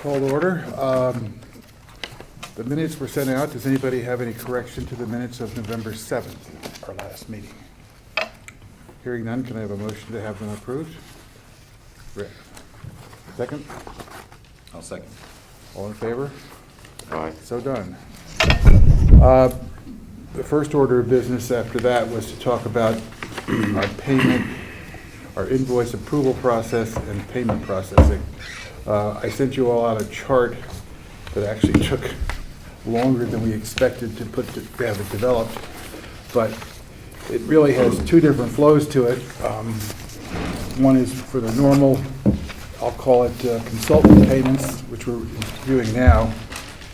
Call to order. The minutes were sent out. Does anybody have any correction to the minutes of November 7th, our last meeting? Hearing none, can I have a motion to have them approved? Rick. Second? I'll second. All in favor? Aye. So done. The first order of business after that was to talk about our payment, our invoice approval process and payment processing. I sent you all out a chart that actually took longer than we expected to have it developed, but it really has two different flows to it. One is for the normal, I'll call it consultant payments, which we're doing now,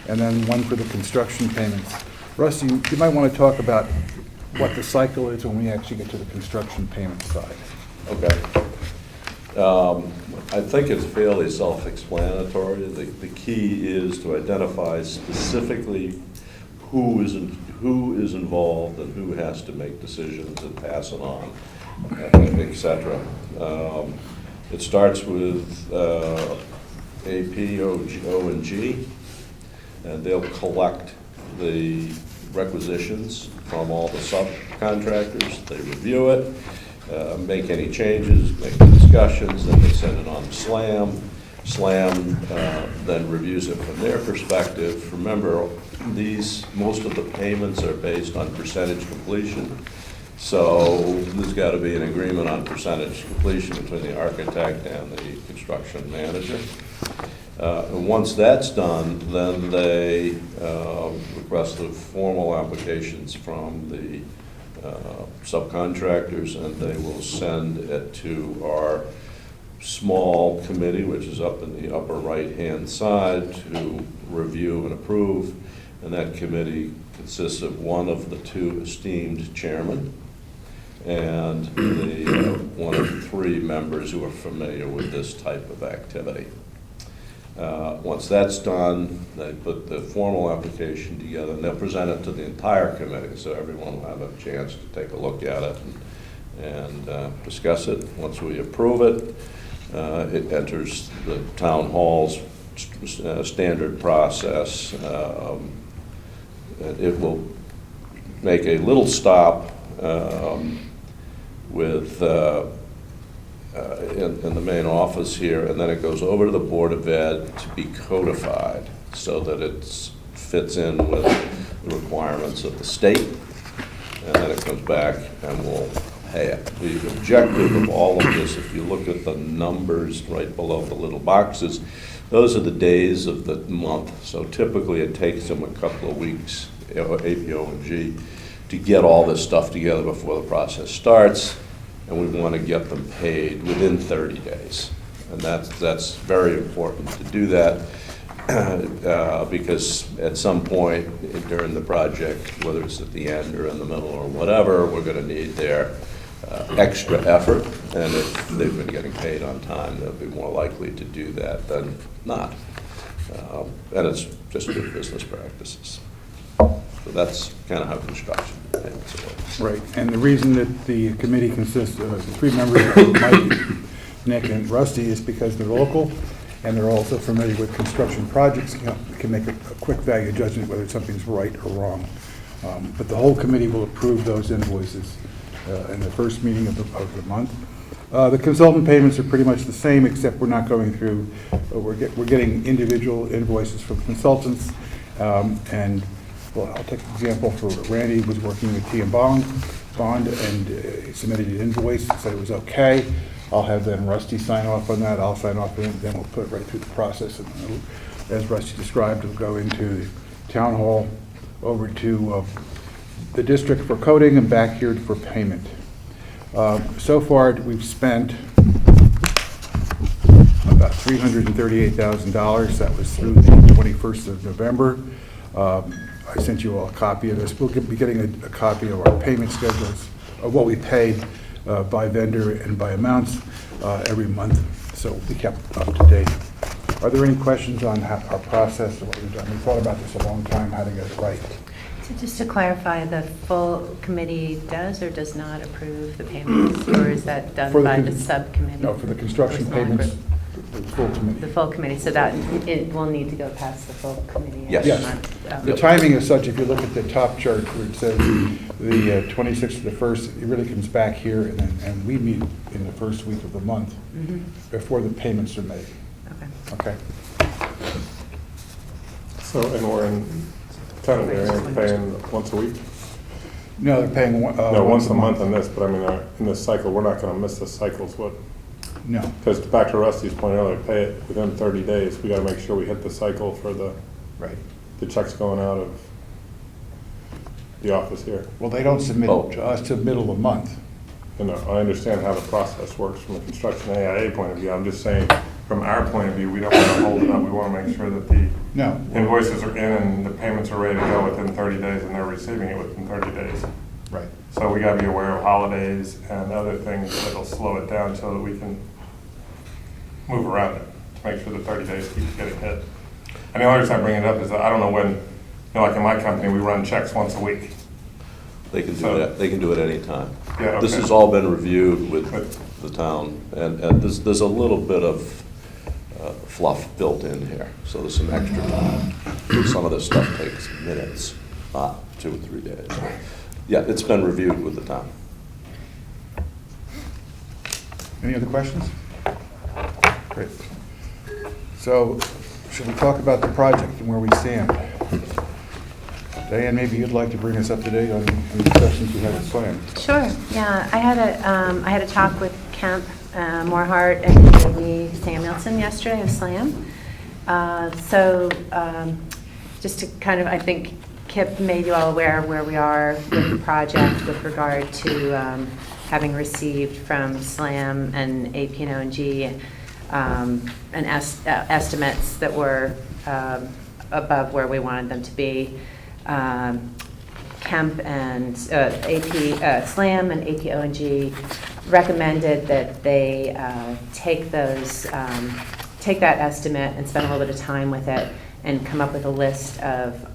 and then one for the construction payments. Russ, you might want to talk about what the cycle is when we actually get to the construction payment side. Okay. I think it's fairly self-explanatory. The key is to identify specifically who is involved and who has to make decisions and pass it on, et cetera. It starts with AP, O&G, and they'll collect the requisitions from all the subcontractors. They review it, make any changes, make the discussions, then they send it on to SLAM. SLAM then reviews it from their perspective. Remember, most of the payments are based on percentage completion. So there's got to be an agreement on percentage completion between the architect and the construction manager. And once that's done, then they request the formal applications from the subcontractors, and they will send it to our small committee, which is up in the upper right-hand side, to review and approve. And that committee consists of one of the two esteemed chairmen and one of the three members who are familiar with this type of activity. Once that's done, they put the formal application together, and they'll present it to the entire committee, so everyone will have a chance to take a look at it and discuss it. Once we approve it, it enters the town hall's standard process. It will make a little stop with in the main office here, and then it goes over to the Board of Ed to be codified so that it fits in with the requirements of the state, and then it comes back and we'll pay it. The objective of all of this, if you look at the numbers right below the little boxes, those are the days of the month. So typically it takes them a couple of weeks, APO&G, to get all this stuff together before the process starts. And we want to get them paid within 30 days. And that's very important to do that because at some point during the project, whether it's at the end or in the middle or whatever, we're going to need their extra effort. And if they've been getting paid on time, they'll be more likely to do that than not. And it's just good business practices. So that's kind of how construction payments work. Right, and the reason that the committee consists of three members, Mike, Nick, and Rusty, is because they're local and they're also familiar with construction projects, can make a quick value judgment whether something's right or wrong. But the whole committee will approve those invoices in the first meeting of the month. The consultant payments are pretty much the same, except we're not going through, we're getting individual invoices from consultants, and well, I'll take an example for Randy. Was working with T&M Bond, and he submitted an invoice, said it was okay. I'll have then Rusty sign off on that. I'll sign off on it, then we'll put it right through the process. And as Rusty described, it'll go into the town hall, over to the district for coding, and back here for payment. So far, we've spent about $338,000. That was through the 21st of November. I sent you all a copy of this. We'll be getting a copy of our payment schedules, of what we paid by vendor and by amounts every month, so we'll be kept up to date. Are there any questions on our process or what we've done? We thought about this a long time, how to get it right. So just to clarify, the full committee does or does not approve the payments, or is that done by the subcommittee? No, for the construction Or small payments, group? the full committee. The full committee, so that it will need to go past the full committee. Yes. every Yes. month. The timing is such, if you look at the top chart where it says the 26th to the 1st, it really comes back here, and we meet in the first week of the month Mhm. before the payments are made. Okay. Okay? So, and we're in town area paying once a week? No, they're paying No, once a month on this, but I mean, in this cycle, we're not gonna miss this cycle's what, No. because back to Rusty's point earlier, pay it within 30 days. We gotta make sure we hit the cycle for the Right. checks going out of the office here. Well, they don't submit Oh. to us till middle of the month. You know, I understand how the process works from a construction AIA point of view. I'm just saying, from our point of view, we don't wanna hold it up. We wanna make sure that the No. invoices are in and the payments are ready to go within 30 days and they're receiving it within 30 days. Right. So we gotta be aware of holidays and other things that'll slow it down so that we can move around it, to make sure the 30 days keeps getting hit. And the only reason I bring it up is that I don't know when, you know, like in my company, we run checks once a week. They can do So- that, they can do it anytime. Yeah, This okay. has all been reviewed with With- the town, and there's a little bit of fluff built in here, so there's some extra time. Some of this stuff takes minutes, not 2 or 3 days. Yeah, it's been reviewed with the town. Any other questions? Great. So, should we talk about the project and where we stand? Diane, maybe you'd like to bring us up to date on the discussions we had at SLAM. Sure, yeah, I had a talk with Kemp Morehart and Amy Samuelson yesterday of SLAM. Just to kind of, I think Kip made you all aware of where we are with the project with regard to having received from SLAM and AP&ONG estimates that were above where we wanted them to be. Kemp and SLAM and AP&ONG recommended that they take that estimate and spend a little bit of time with it and come up with a list of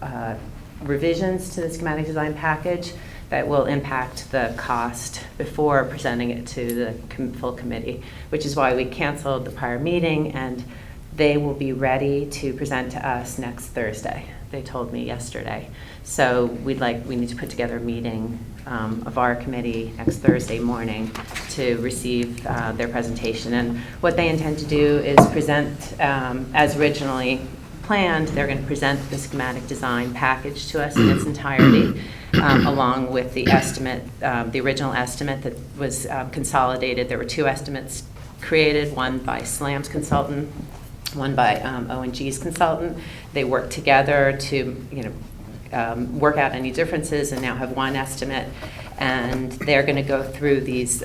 revisions to the schematic design package that will impact the cost before presenting it to the full committee, which is why we canceled the prior meeting, and they will be ready to present to us next Thursday. They told me yesterday. So we need to put together a meeting of our committee next Thursday morning to receive their presentation. And what they intend to do is present, as originally planned, they're going to present the schematic design package to us in its entirety, along with the estimate, the original estimate that was consolidated. There were 2 estimates created, one by SLAM's consultant, one by ONG's consultant. They worked together to, work out any differences and now have one estimate. And they're going to go through this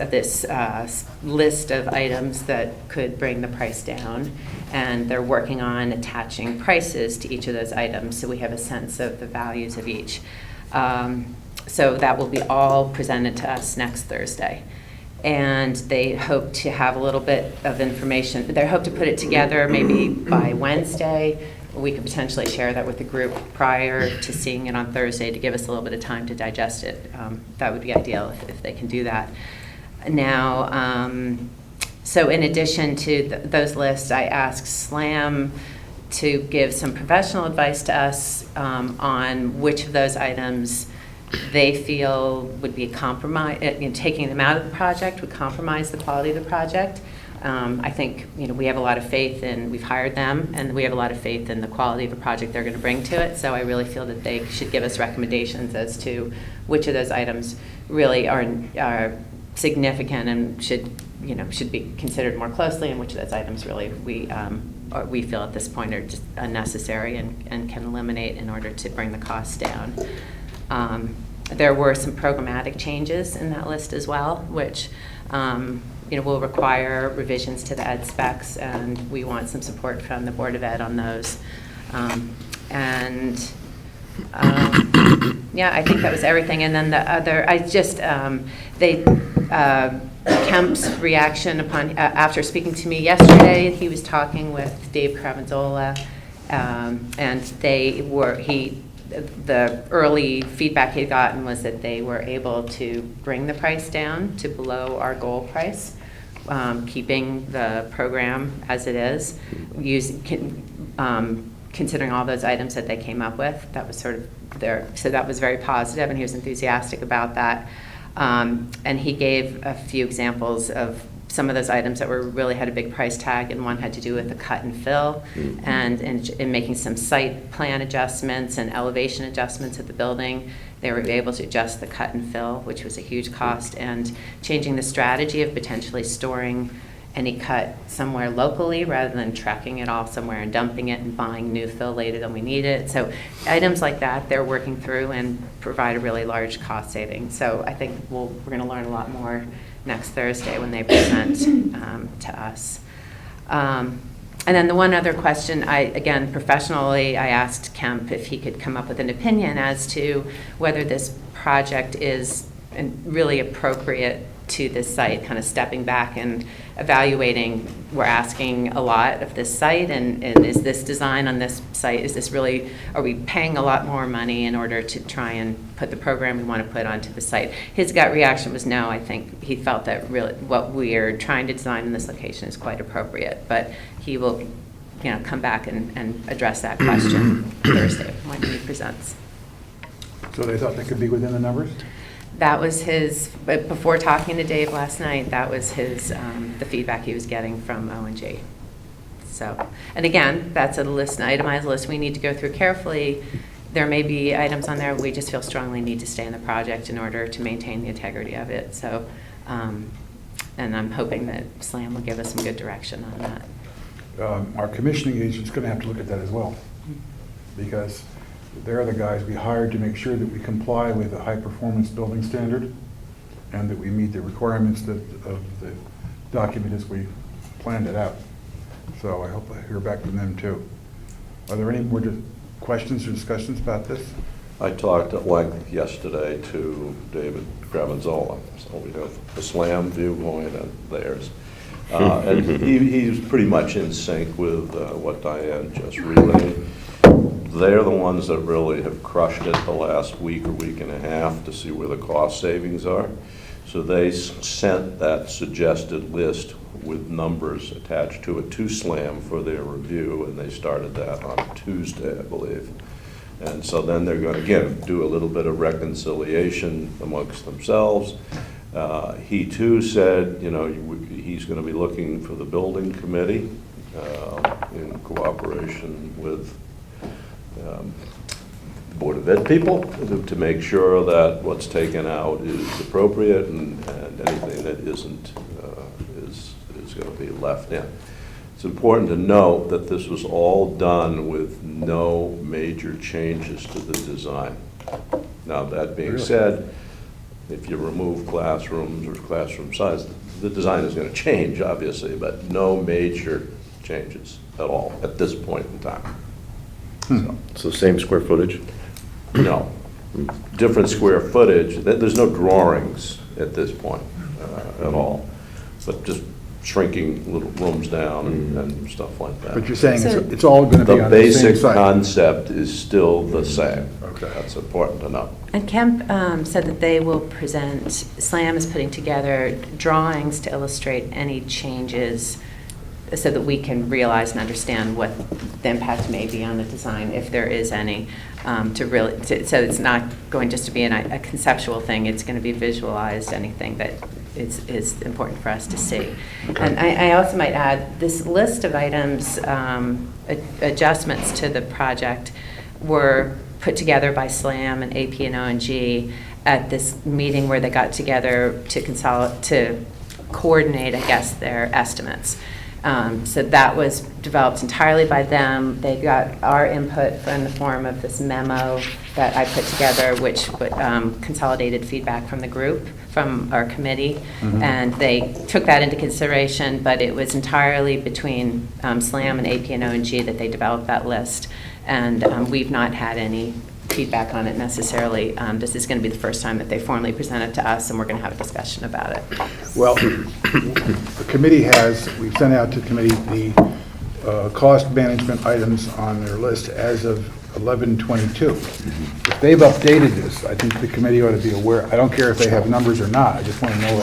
list of items that could bring the price down. And they're working on attaching prices to each of those items so we have a sense of the values of each. So that will be all presented to us next Thursday. And they hope to have a little bit of information. They hope to put it together maybe by Wednesday. We could potentially share that with the group prior to seeing it on Thursday to give us a little bit of time to digest it. That would be ideal if they can do that. Now, so in addition to those lists, I asked SLAM to give some professional advice to us on which of those items they feel would be a compromise, taking them out of the project would compromise the quality of the project. I think we have a lot of faith in, we've hired them, and we have a lot of faith in the quality of the project they're going to bring to it. So I really feel that they should give us recommendations as to which of those items really are significant and should be considered more closely, and which of those items really we feel at this point are just unnecessary and can eliminate in order to bring the costs down. There were some programmatic changes in that list as well, which will require revisions to the ed specs, and we want some support from the Board of Ed on those. Yeah, I think that was everything. And then the other, Kemp's reaction upon after speaking to me yesterday, he was talking with Dave Cravanzola, and the early feedback he'd gotten was that they were able to bring the price down to below our goal price, keeping the program as it is, considering all those items that they came up with. That was sort of so that was very positive, and he was enthusiastic about that. And he gave a few examples of some of those items that really had a big price tag, and one had to do with the cut and fill, and in making some site plan adjustments and elevation adjustments at the building. They were able to adjust the cut and fill, which was a huge cost, and changing the strategy of potentially storing any cut somewhere locally rather than trucking it all somewhere and dumping it and buying new fill later than we need it. So items like that they're working through and provide a really large cost saving. So I think we're going to learn a lot more next Thursday when they present to us. And then the one other question, again, professionally, I asked Kemp if he could come up with an opinion as to whether this project is really appropriate to this site, kind of stepping back and evaluating. We're asking a lot of this site, and is this design on this site, are we paying a lot more money in order to try and put the program we want to put onto the site? His gut reaction was no. I think he felt that really what we're trying to design in this location is quite appropriate, but he will come back and address that question Thursday when he presents. So they thought they could be within the numbers? That was but before talking to Dave last night, that was the feedback he was getting from O&G. So, and again, that's an itemized list we need to go through carefully. There may be items on there we just feel strongly need to stay in the project in order to maintain the integrity of it. So, and I'm hoping that SLAM will give us some good direction on that. Our commissioning agent's going to have to look at that as well, because they're the guys we hired to make sure that we comply with the high-performance building standard and that we meet the requirements of the document as we planned it out. So I hope I hear back from them too. Are there any more questions or discussions about this? I talked at length yesterday to David Gravenzola, so we have the SLAM viewpoint and theirs. And he's pretty much in sync with what Diane just relayed. They're the ones that really have crushed it the last week or week and a half to see where the cost savings are. So they sent that suggested list with numbers attached to it to SLAM for their review, and they started that on Tuesday, I believe. And so then they're going to, again, do a little bit of reconciliation amongst themselves. He too said, he's going to be looking for the building committee in cooperation with the Board of Ed people to make sure that what's taken out is appropriate and anything that isn't is going to be left in. It's important to note that this was all done with no major changes to the design. Now, that being said, if you remove classrooms or classroom size, the design is going to change, obviously, but no major changes at all at this point in time. So same square footage? No. Different square footage. There's no drawings at this point at all, but just shrinking little rooms down and stuff like that. But you're saying it's all going to be The on the same basic site? concept is still the same. Okay. That's important to know. And Kemp said that they will present, SLAM is putting together drawings to illustrate any changes so that we can realize and understand what the impact may be on the design, if there is any, so it's not going just to be a conceptual thing, it's going to be visualized, anything that is important for us to see. Okay. And I also might add, this list of items, adjustments to the project were put together by SLAM and AP and O&G at this meeting where they got together to coordinate, I guess, their estimates. So that was developed entirely by them. They got our input in the form of this memo that I put together, which consolidated feedback from the group, from our committee, and they took that into consideration, but it was entirely between SLAM and AP and O&G that they developed that list, and we've not had any feedback on it necessarily. This is going to be the first time that they formally present it to us, and we're going to have a discussion about it. Well, the committee we've sent out to the committee the cost management items on their list as of 11/22. If they've updated this, I think the committee ought to be aware. I don't care if they have numbers or not. I just want to know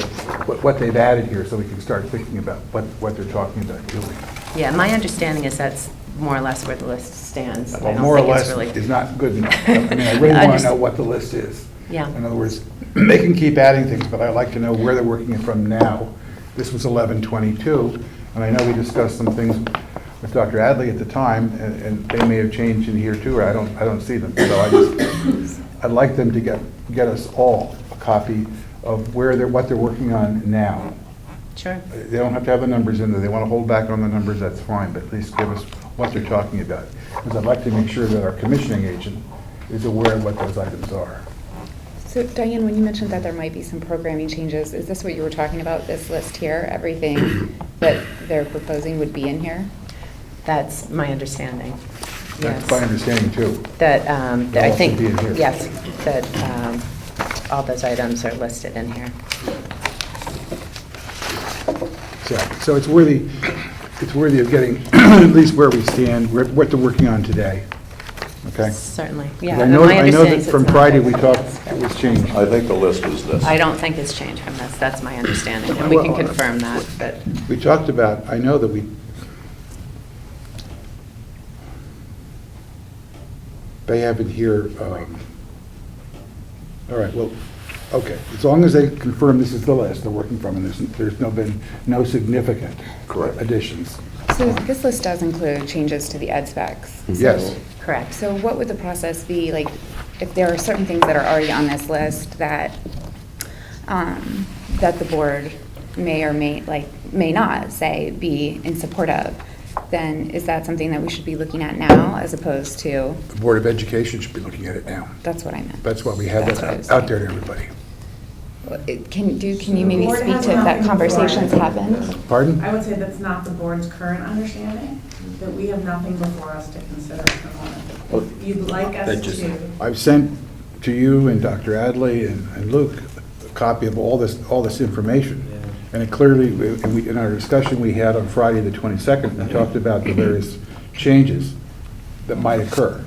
what they've added here so we can start thinking about what they're talking about doing. Yeah, my understanding is that's more or less where the list stands. I Well, don't more or think it's less really- is not good enough. I mean, I really I want to know just- what the list is. Yeah. In other words, they can keep adding things, but I'd like to know where they're working it from now. This was 11/22, and I know we discussed some things with Dr. Adley at the time, and they may have changed in here too, or I don't see them. So I'd like them to get us all a copy of what they're working on now. Sure. They don't have to have the numbers in there. They want to hold back on the numbers, that's fine, but at least give us what they're talking about. Because I'd like to make sure that our commissioning agent is aware of what those items are. So Diane, when you mentioned that there might be some programming changes, is this what you were talking about, this list here? Everything that they're proposing would be in here? That's my understanding. That's Yes. my understanding too. That, that I All think, should be in here. yes, that all those items are listed in here. So it's worthy of getting at least where we stand, what they're working on today. Okay? Certainly, 'Cause yeah. I and know my that understanding is from it's not Friday there. we talked, it was changed. I think the list is this. I don't think it's changed from this, that's my understanding, and we can Well, confirm that, but, We talked about, I know that they have it here, all right, well, okay, as long as they confirm this is the list they're working from, and there's been no significant Correct. additions. So this list does include changes to the ed specs. Yes. correct. So what would the process be, like, if there are certain things that are already on this list that, that the board may or may not, say, be in support of, then is that something that we should be looking at now as opposed to, The Board of Education should be looking at it now. that's what I meant. That's why we have That's what I was that out there to everybody. Can you maybe Board speak has to if that nothing conversations before it. happened? Pardon? I would say that's not the board's current understanding, that we have nothing before us to consider at the moment. If you'd like us to, I've sent to you and Dr. Adley and Luke a copy of all this information. And it clearly, in our discussion we had on Friday the 22nd, we talked about the various changes that might occur.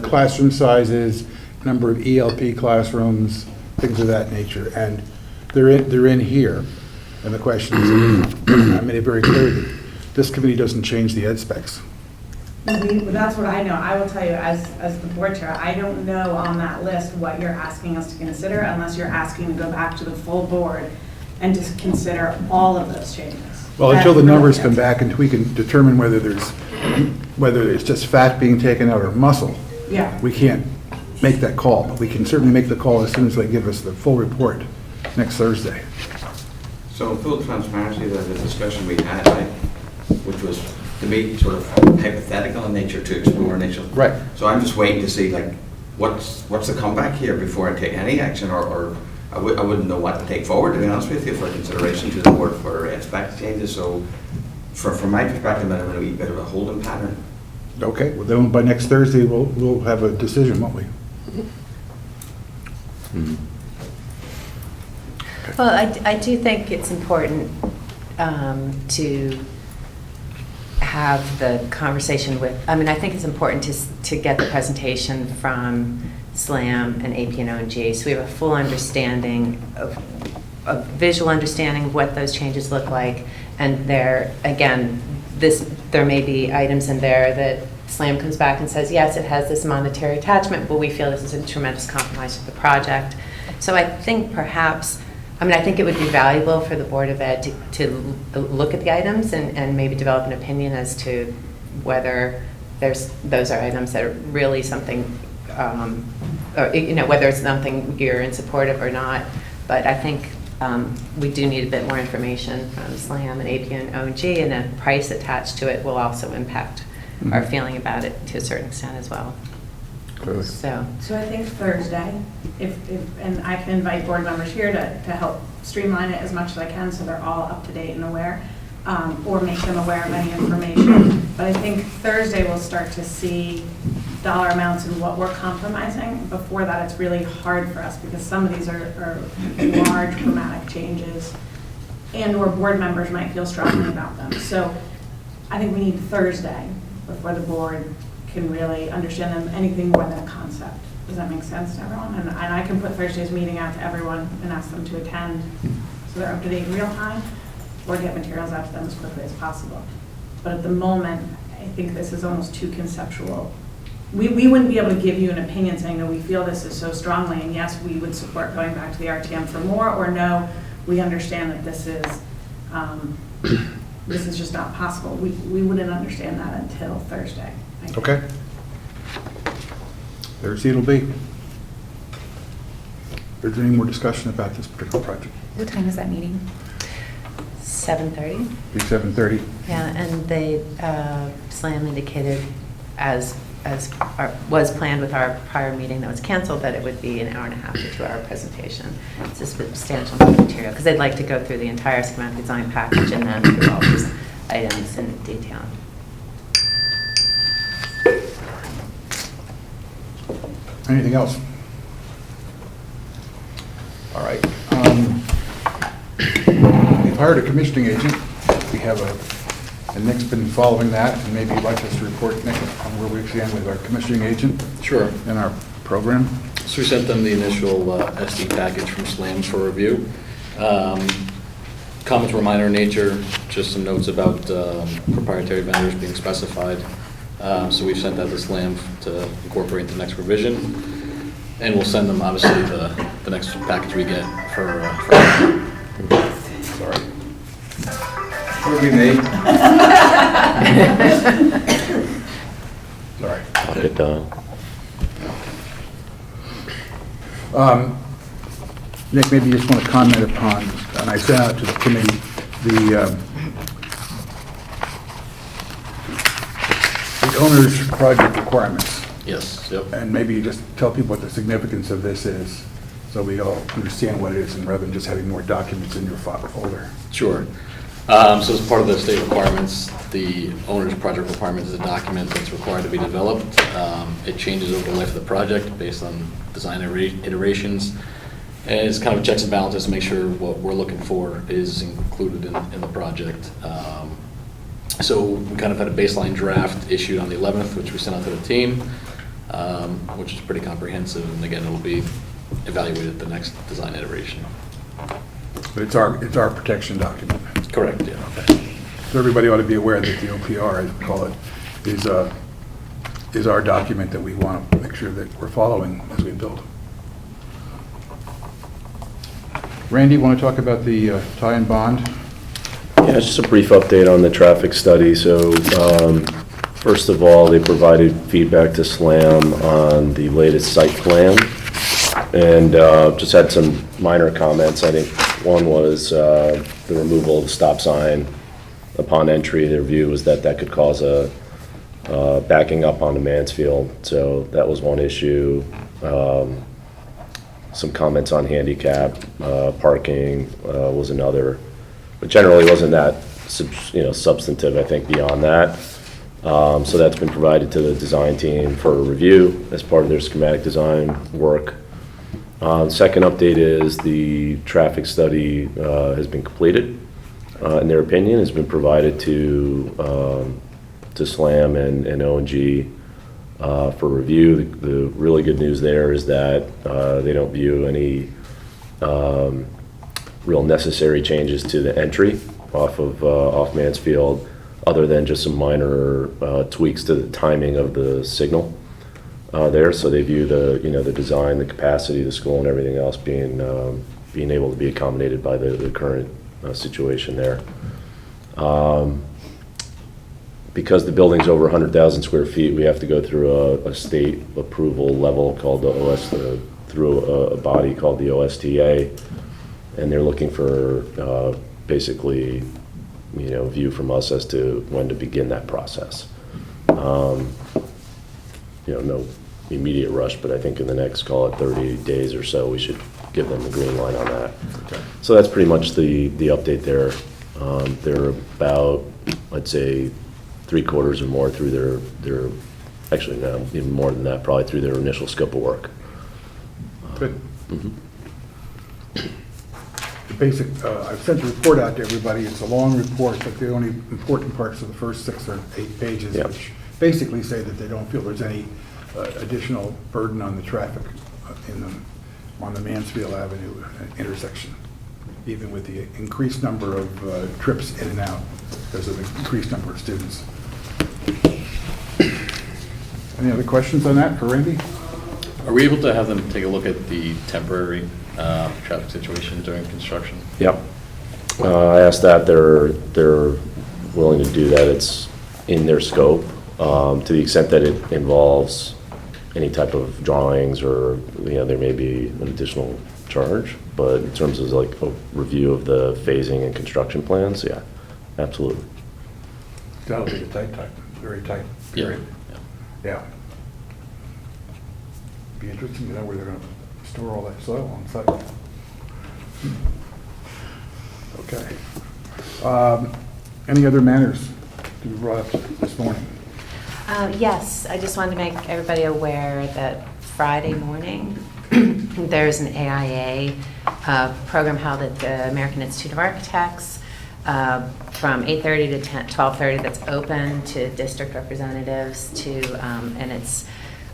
Classroom sizes, number of ELP classrooms, things of that nature. And they're in here. And the question is, I made it very clear that this committee doesn't change the ed specs. that's what I know. I will tell you, as the board chair, I don't know on that list what you're asking us to consider unless you're asking to go back to the full board and just consider all of those changes. Well, until the That's numbers really come back and we can determine whether it's just fat being taken out or muscle, Yeah. we can't make that call. But we can certainly make the call as soon as they give us the full report next Thursday. So in full transparency, the discussion we had, right, which was to me sort of hypothetical in nature to explore initial. Right. So I'm just waiting to see like what's the comeback here before I take any action, or I wouldn't know what to take forward, to be honest with you, for consideration to the board for expect changes. So from my perspective, I'm in a wee bit of a holding pattern. Okay, well then by next Thursday, we'll have a decision, won't we? Well, I do think it's important to have the conversation with, I mean, I think it's important to get the presentation from SLAM and AP and O&G, so we have a full understanding a visual understanding of what those changes look like. And there, again, there may be items in there that SLAM comes back and says, yes, it has this monetary attachment, but we feel this is a tremendous compromise for the project. So I think perhaps, I mean, I think it would be valuable for the Board of Ed to look at the items and maybe develop an opinion as to whether those are items that are really something, or, you know, whether it's something you're in support of or not. But I think we do need a bit more information from SLAM and AP and O&G, and a price attached to it will also impact our feeling about it to a certain extent as well. Clearly. So, So I think Thursday, and I can invite board members here to help streamline it as much as I can so they're all up to date and aware, or make them aware of any information. But I think Thursday we'll start to see dollar amounts and what we're compromising. Before that, it's really hard for us because some of these are large dramatic changes, and or board members might feel strongly about them. So I think we need Thursday before the board can really understand them anything more than a concept. Does that make sense to everyone? And I can put Thursday's meeting out to everyone and ask them to attend so they're up to date in real time, or get materials out to them as quickly as possible. But at the moment, I think this is almost too conceptual. We wouldn't be able to give you an opinion saying, no, we feel this is so strongly, and yes, we would support going back to the RTM for more, or no, we understand that this is just not possible. We wouldn't understand that until Thursday. I think. Okay. Thursday it'll be. Is there any more discussion about this particular project? What time is that meeting? 7:30? Be 7:30. Yeah, and they, SLAM indicated, as was planned with our prior meeting that was canceled, that it would be an hour and a half to 2 hour presentation. It's a substantial amount of material, because they'd like to go through the entire schematic design package and then through all these items in detail. Anything else? All right. We've hired a commissioning agent. We have and Nick's been following that, and maybe you'd like us to report, Nick, on where we stand with our commissioning agent Sure. in our program. So we sent them the initial SD package from SLAM for review. Comments were minor in nature, just some notes about proprietary vendors being specified. So we've sent that to SLAM to incorporate into the next revision. And we'll send them, obviously, the next package we get for Sorry. Would be me. Sorry. Pocket dial. Nick, maybe you just want to comment upon, and I sent out to the committee, the owner's project requirements. yes, yep. And maybe you just tell people what the significance of this is, so we all understand what it is, and rather than just having more documents in your folder. Sure. So as part of the state requirements, the owner's project requirement is a document that's required to be developed. It changes over the life of the project based on design iterations. And it's kind of checks and balances to make sure what we're looking for is included in the project. So we kind of had a baseline draft issued on the 11th, which we sent out to the team, which is pretty comprehensive. And again, it'll be evaluated at the next design iteration. But it's our protection document. Correct, yeah. So everybody ought to be aware that the OPR, as we call it, is our document that we want to make sure that we're following as we build. Randy, want to talk about the tie and bond? Yeah, just a brief update on the traffic study. So, first of all, they provided feedback to SLAM on the latest site plan, and just had some minor comments. I think one was the removal of the stop sign upon entry. Their view was that that could cause a backing up onto Mansfield, so that was one issue. Some comments on handicap parking was another, but generally wasn't that substantive. I think beyond that, so that's been provided to the design team for review as part of their schematic design work. Second update is the traffic study has been completed. In their opinion, has been provided to SLAM and O&G for review. The really good news there is that they don't view any real necessary changes to the entry off Mansfield, other than just some minor tweaks to the timing of the signal there. So they view the design, the capacity of the school, and everything else being able to be accommodated by the current situation there. Because the building's over 100,000 square feet, we have to go through a state approval level called the through a body called the OSTA, and they're looking for basically, view from us as to when to begin that process. No immediate rush, but I think in the next, call it 30 days or so, we should give them the green light on that. Okay. So that's pretty much the update there. They're about, I'd say, 3/4 or more through their actually, no, even more than that, probably through their initial scope of work. Good. Mhm. The basic, I've sent the report out to everybody. It's a long report, but the only important parts are the first 6 or 8 pages, Yep. which basically say that they don't feel there's any additional burden on the traffic on the Mansfield Avenue intersection, even with the increased number of trips in and out because of the increased number of students. Any other questions on that for Randy? Are we able to have them take a look at the temporary traffic situation during construction? Yep. I asked that, they're willing to do that, it's in their scope, to the extent that it involves any type of drawings or, there may be an additional charge, but in terms of like a review of the phasing and construction plans, yeah, absolutely. That'll be a tight, very tight Yeah. period. Yeah. Be interesting to know where they're going to store all that soil on site. Okay. Any other matters to be brought up this morning? Yes, I just wanted to make everybody aware that Friday morning, there's an AIA program held at the American Institute of Architects from 8:30 to 12:30 that's open to district representatives and it's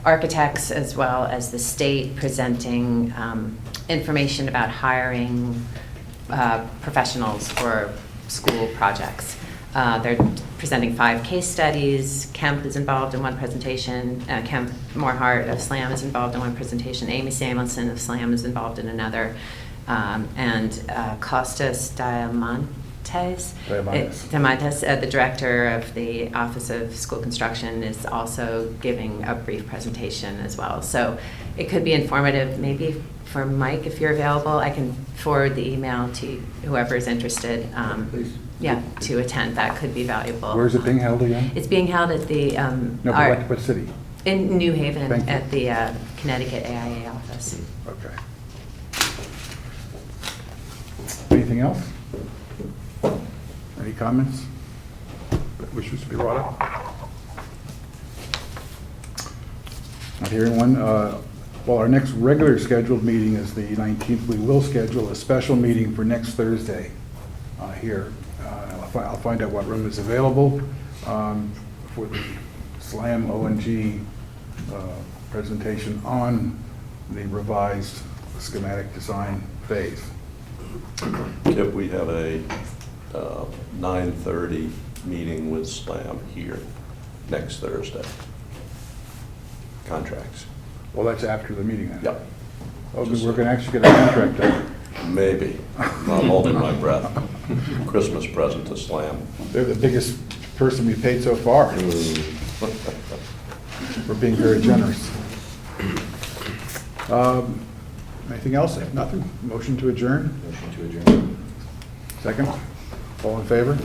architects as well as the state presenting information about hiring professionals for school projects. They're presenting 5 case studies. Kemp is involved in one presentation. Kemp Morehart of SLAM is involved in one presentation. Amy Samuelson of SLAM is involved in another. And Costas Diamantes, the director of the Office of School Construction, is also giving a brief presentation as well. So it could be informative, maybe for Mike, if you're available. I can forward the email to whoever is interested. Please. Yeah, to attend. That could be valuable. Where is it being held again? It's being held at the No, but what city? in New Haven Thank you. at the Connecticut AIA office. Okay. Anything else? Any comments that wishes to be brought up? Not hearing one. Well, our next regular scheduled meeting is the 19th. We will schedule a special meeting for next Thursday here. I'll find out what room is available for the SLAM ONG presentation on the revised schematic design phase. Kip, we have a 9:30 meeting with SLAM here next Thursday. Contracts. Well, that's after the meeting then? Yep. Oh, we're going to actually get a contract done. Maybe. I'm holding my breath. Christmas present to SLAM. They're the biggest person we've paid so far. We're being very generous. Anything else? If nothing, motion to adjourn? Motion to adjourn. Second? All in favor?